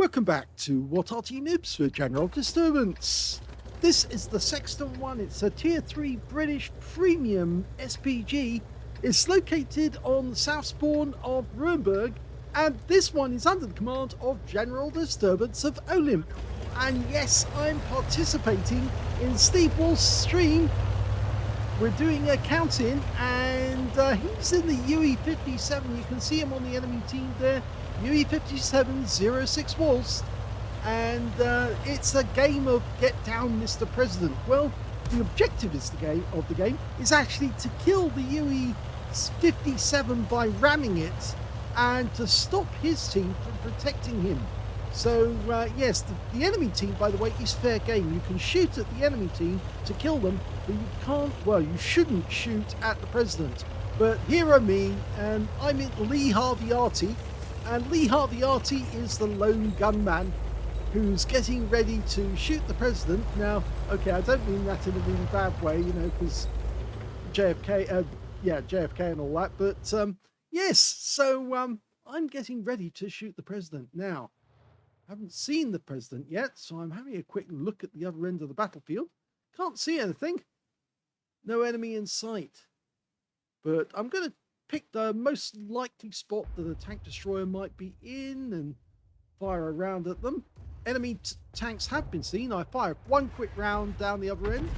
Welcome back to What Arty Noobs for General Disturbance. This is the Sexton one. It's a Tier 3 British Premium SPG. It's located on the south spawn of Ruinberg, and this one is under the command of General Disturbance of OLIMP. And yes, I'm participating in Steve Wall's stream. We're doing a count-in, and he's in the UE57. You can see him on the enemy team there. UE57 06 Walls, and it's a game of get down, Mr. President. Well, the objective is the game is actually to kill the UE57 by ramming it, and to stop his team from protecting him. So yes, the enemy team, by the way, is fair game. You can shoot at the enemy team to kill them, but you can't. Well, you shouldn't shoot at the president. But here are me, and I'm in Lee Harvey Arty. And Lee Harvey Arty is the lone gunman who's getting ready to shoot the president. Now, okay, I don't mean that in a really bad way, you know, because JFK, JFK and all that. But yes, so I'm getting ready to shoot the president. Now, I haven't seen the president yet, so I'm having a quick look at the other end of the battlefield. Can't see anything. No enemy in sight. But I'm going to pick the most likely spot that a tank destroyer might be in and fire a round at them. Enemy tanks have been seen. I fire one quick round down the other end,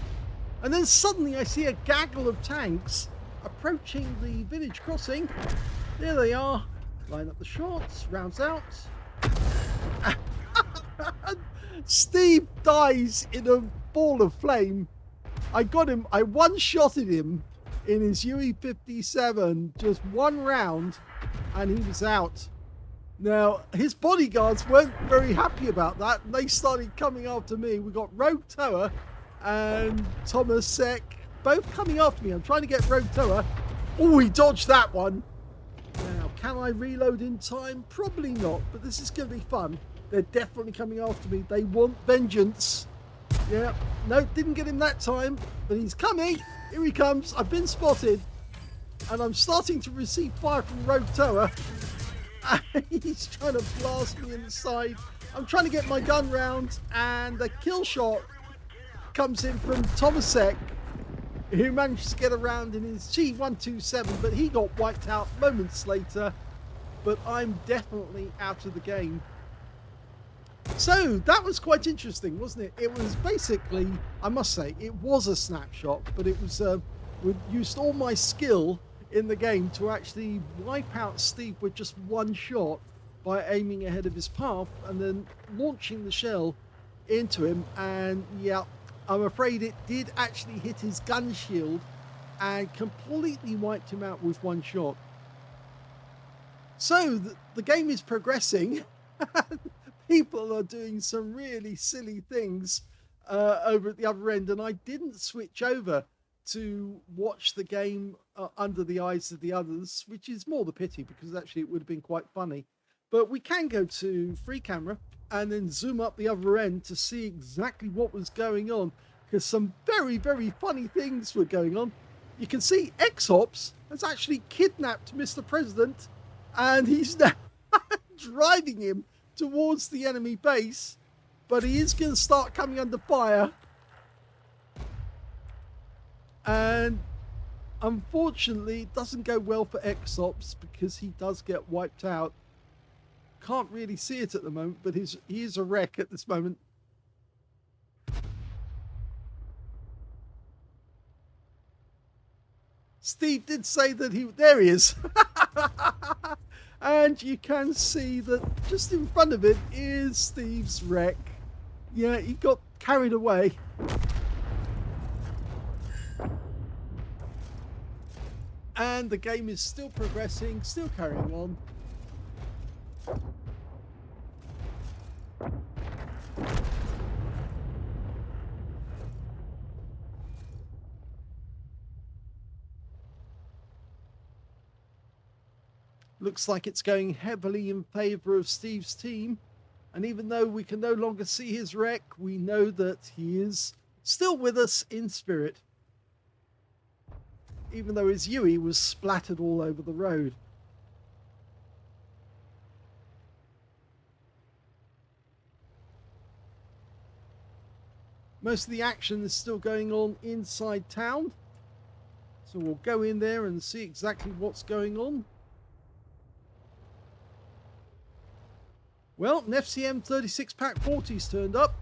and then suddenly I see a gaggle of tanks approaching the village crossing. There they are. Line up the shots, rounds out. Steve dies in a ball of flame. I got him. I one-shotted him in his UE57, just one round, and he was out. Now, his bodyguards weren't very happy about that, and they started coming after me. We got Rogue Tower and Thomas Sek both coming after me. I'm trying to get Rogue Tower. Oh, he dodged that one. Now, can I reload in time? Probably not, but this is going to be fun. They're definitely coming after me. They want vengeance. Yeah, no, didn't get him that time, but he's coming. Here he comes. I've been spotted, and I'm starting to receive fire from Rogue Tower. He's trying to blast me in the side. I'm trying to get my gun round, and the kill shot comes in from Tomasek, who managed to get around in his G127, but he got wiped out moments later. But I'm definitely out of the game. So that was quite interesting, wasn't it? It was basically, I must say, it was a snapshot, but it was we used all my skill in the game to actually wipe out Steve with just one shot by aiming ahead of his path and then launching the shell into him. And yeah, I'm afraid it did actually hit his gun shield and completely wiped him out with one shot. So the game is progressing. People are doing some really silly things over at the other end, and I didn't switch over to watch the game under the eyes of the others, which is more the pity, because actually it would have been quite funny. But we can go to free camera and then zoom up the other end to see exactly what was going on, because some very, very funny things were going on. You can see X-Ops has actually kidnapped Mr. President, and he's now driving him towards the enemy base, but he is going to start coming under fire. And unfortunately, it doesn't go well for X-Ops because he does get wiped out. Can't really see it at the moment, but he is a wreck at this moment. Steve did say that there he is. And you can see that just in front of it is Steve's wreck. Yeah, he got carried away. And the game is still progressing, still carrying on. Looks like it's going heavily in favour of Steve's team. And even though we can no longer see his wreck, we know that he is still with us in spirit. Even though his UE was splattered all over the road. Most of the action is still going on inside town. So we'll go in there and see exactly what's going on. Well, an FCM 36 Pack 40's turned up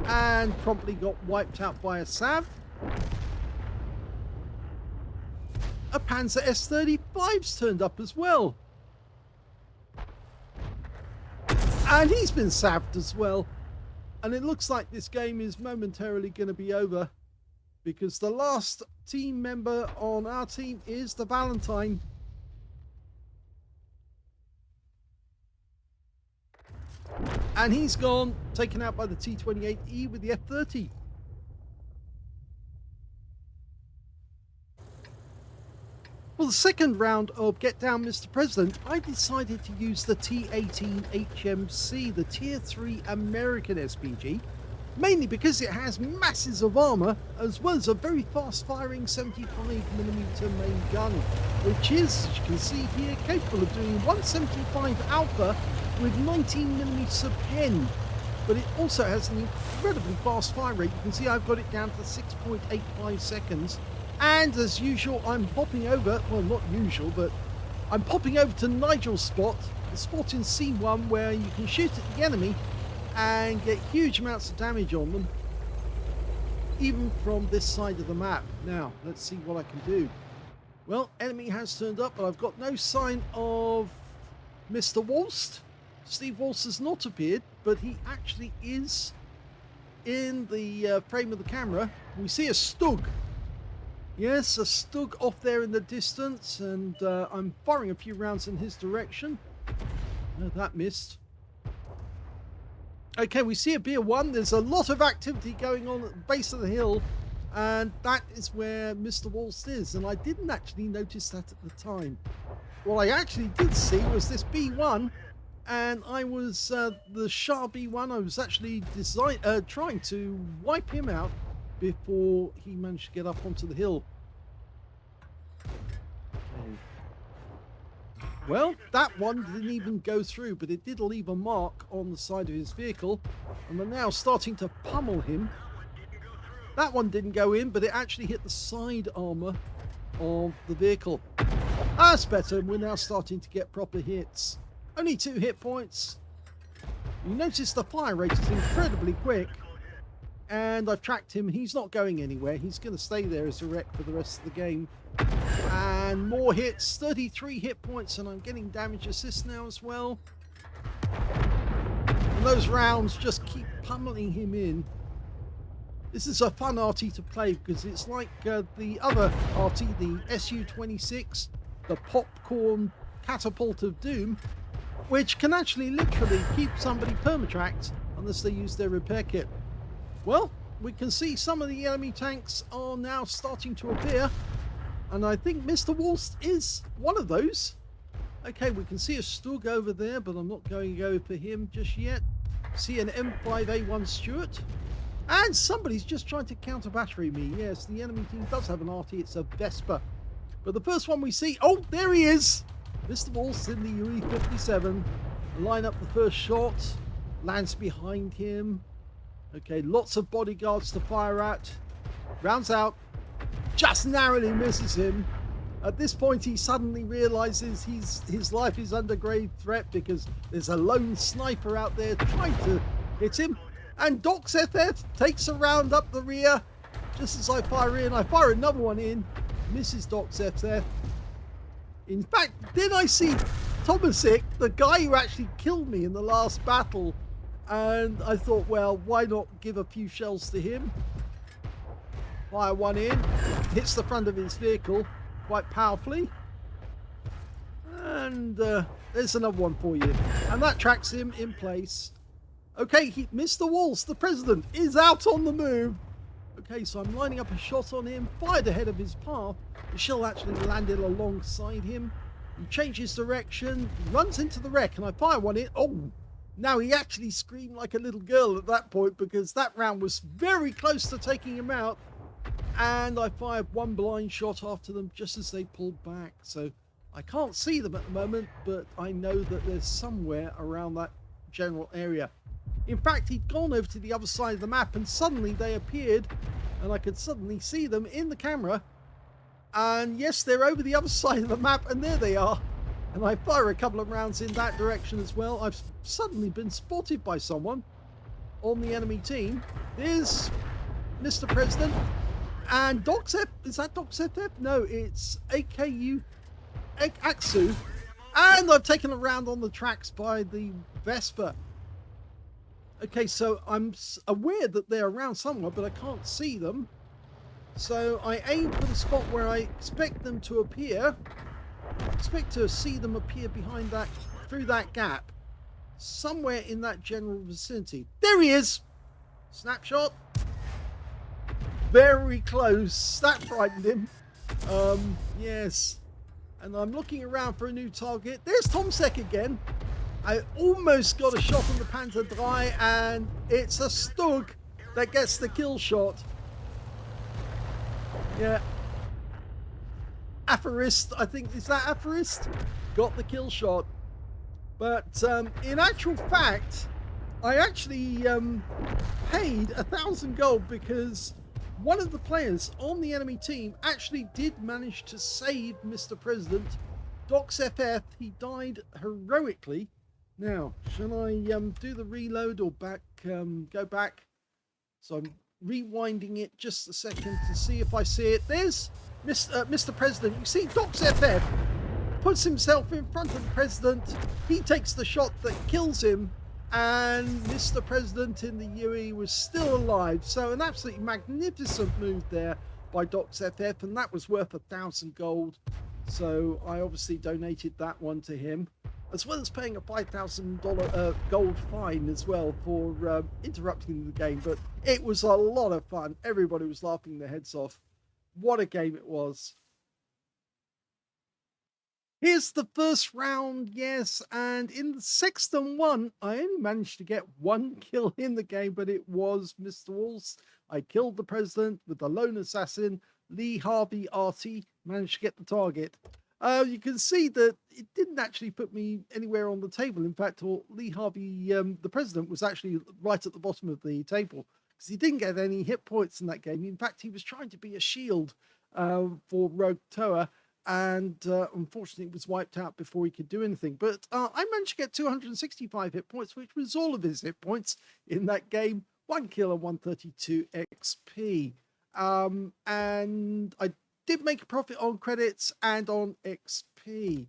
and promptly got wiped out by a SAV. A Panzer S35's turned up as well. And he's been saved as well. And it looks like this game is momentarily going to be over, because the last team member on our team is the Valentine. And he's gone, taken out by the T28E with the F30. For the second round of Get Down Mr. President, I decided to use the T18 HMC, the Tier 3 American SPG, mainly because it has masses of armour, as well as a very fast-firing 75mm main gun, which is, as you can see here, capable of doing 175 alpha with 19mm pen. But it also has an incredibly fast fire rate. You can see I've got it down to 6.85 seconds. And as usual, I'm popping over, well, not usual, but I'm popping over to Nigel's spot, the spot in C1 where you can shoot at the enemy and get huge amounts of damage on them, even from this side of the map. Now, let's see what I can do. Well, enemy has turned up, but I've got no sign of Mr. Walst. Steve Walst has not appeared, but he actually is in the frame of the camera. We see a Stug. Yes, a Stug off there in the distance, and I'm firing a few rounds in his direction. No, that missed. Okay, we see a Beer 1. There's a lot of activity going on at the base of the hill, and that is where Mr. Walst is, and I didn't actually notice that at the time. What I actually did see was this B1, and I was the Shah B1. I was actually trying to wipe him out before he managed to get up onto the hill. Okay. Well, that one didn't even go through, but it did leave a mark on the side of his vehicle, and we're now starting to pummel him. That one didn't go in, but it actually hit the side armor of the vehicle. That's better, and we're now starting to get proper hits. Only 2 hit points. You notice the fire rate is incredibly quick. And I've tracked him. He's not going anywhere. He's going to stay there as a wreck for the rest of the game. And more hits. 33 hit points. And I'm getting damage assist now as well. And those rounds just keep pummeling him in. This is a fun Arty to play, because it's like the other Arty, the SU-26, the popcorn catapult of doom, which can actually literally keep somebody permatracked unless they use their repair kit. Well, we can see some of the enemy tanks are now starting to appear, and I think Mr. Walst is one of those. Okay, we can see a Stug over there, but I'm not going to go for him just yet. See an M5A1 Stuart, and somebody's just trying to counter battery me. Yes, the enemy team does have an Arty. It's a Vespa. But the first one we see, oh, there he is! Mr. Walst in the UE-57. Line up the first shot. Lands behind him. Okay, lots of bodyguards to fire at. Rounds out. Just narrowly misses him. At this point, he suddenly realizes his life is under grave threat, because there's a lone sniper out there trying to hit him. And Doc FF takes a round up the rear. Just as I fire in, I fire another one in. Misses Doc FF. In fact, then I see Tomasic, the guy who actually killed me in the last battle, and I thought, well, why not give a few shells to him? Fire one in, hits the front of his vehicle quite powerfully, and there's another one for you, and that tracks him in place. Okay, Mr. Walst, the president, is out on the move. Okay, so I'm lining up a shot on him, fired ahead of his path. The shell actually landed alongside him. He changes direction, runs into the wreck, and I fire one in. Oh, now he actually screamed like a little girl at that point, because that round was very close to taking him out. And I fired one blind shot after them just as they pulled back. So I can't see them at the moment, but I know that they're somewhere around that general area. In fact, he'd gone over to the other side of the map and suddenly they appeared and I could suddenly see them in the camera. And yes, they're over the other side of the map and there they are. And I fire a couple of rounds in that direction as well. I've suddenly been spotted by someone on the enemy team. There's Mr. President and Doxef. Is that Doxef? No, it's AKU Aksu. And I've taken a round on the tracks by the Vespa. Okay, so I'm aware that they're around somewhere, but I can't see them. So I aim for the spot where I expect them to appear. Expect to see them appear behind that, through that gap. Somewhere in that general vicinity. There he is! Snapshot. Very close. That frightened him. Yes. And I'm looking around for a new target. There's Tomsek again. I almost got a shot on the Panzer Dry, and it's a Stug that gets the kill shot. Yeah. Aphorist, I think, is that Aphorist? Got the kill shot. But in actual fact, I actually paid 1,000 gold because one of the players on the enemy team actually did manage to save Mr. President. DocsFF, he died heroically. Now, shall I do the reload or go back? So I'm rewinding it just a second to see if I see it. There's Mr. President. You see DocsFF puts himself in front of the president. He takes the shot that kills him, and Mr. President in the UE was still alive. So an absolutely magnificent move there by DocsFF, and that was worth 1,000 gold. So I obviously donated that one to him, as well as paying a $5,000 gold fine as well for interrupting the game. But it was a lot of fun. Everybody was laughing their heads off. What a game it was. Here's the first round, yes, and in the Sexton one, I only managed to get one kill in the game, but it was Mr. Walls. I killed the president with the lone assassin, Lee Harvey Arty, managed to get the target. You can see that it didn't actually put me anywhere on the table. In fact, Lee Harvey, the president, was actually right at the bottom of the table because he didn't get any hit points in that game. In fact, he was trying to be a shield for Rogue Toa, and unfortunately it was wiped out before he could do anything. But I managed to get 265 hit points, which was all of his hit points in that game. 1 kill and 132 XP. And I did make a profit on credits and on XP.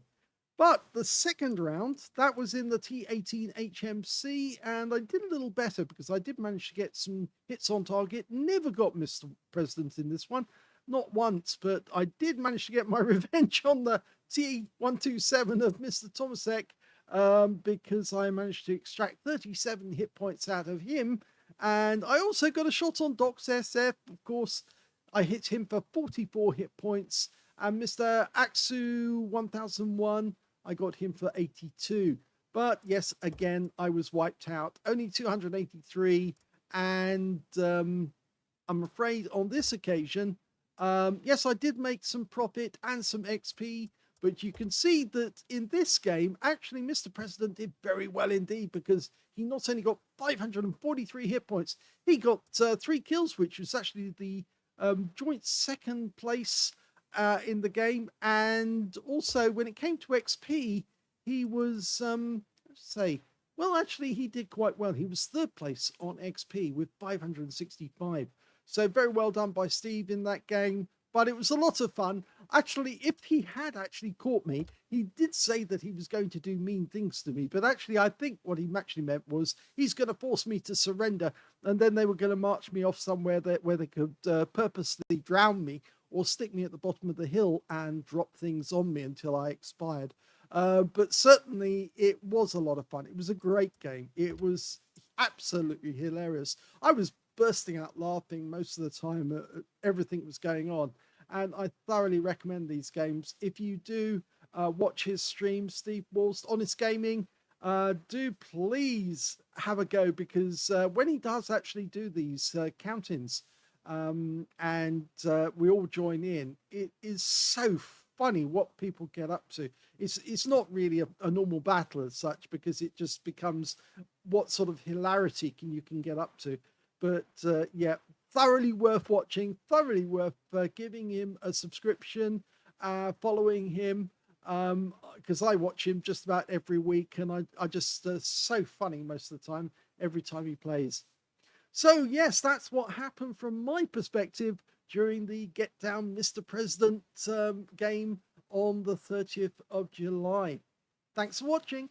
But the second round, that was in the T18 HMC, and I did a little better because I did manage to get some hits on target. Never got Mr. President in this one. Not once, but I did manage to get my revenge on the T127 of Mr. Tomasek because I managed to extract 37 hit points out of him. And I also got a shot on Docs SF. Of course, I hit him for 44 hit points. And Mr. Aksu 1001, I got him for 82. But yes, again, I was wiped out. Only 283. And I'm afraid on this occasion, yes, I did make some profit and some XP, but you can see that in this game, actually, Mr. President did very well indeed because he not only got 543 hit points, he got 3 kills, which was actually the joint second place in the game. And also, when it came to XP, he was, well, actually, he did quite well. He was third place on XP with 565. So very well done by Steve in that game, but it was a lot of fun. Actually, if he had actually caught me, he did say that he was going to do mean things to me, but actually I think what he actually meant was he's going to force me to surrender, and then they were going to march me off somewhere where they could purposely drown me or stick me at the bottom of the hill and drop things on me until I expired. But certainly it was a lot of fun. It was a great game. It was absolutely hilarious. I was bursting out laughing most of the time at everything that was going on, and I thoroughly recommend these games. If you do watch his stream, Steve Walls Honest Gaming, do please have a go, because when he does actually do these count-ins and we all join in, it is so funny what people get up to. It's not really a normal battle as such, because it just becomes what sort of hilarity you can get up to. But yeah, thoroughly worth watching, thoroughly worth giving him a subscription, following him, because I watch him just about every week, and I just so funny most of the time, every time he plays. So yes, that's what happened from my perspective during the Get Down Mr. President game on the 30th of July. Thanks for watching.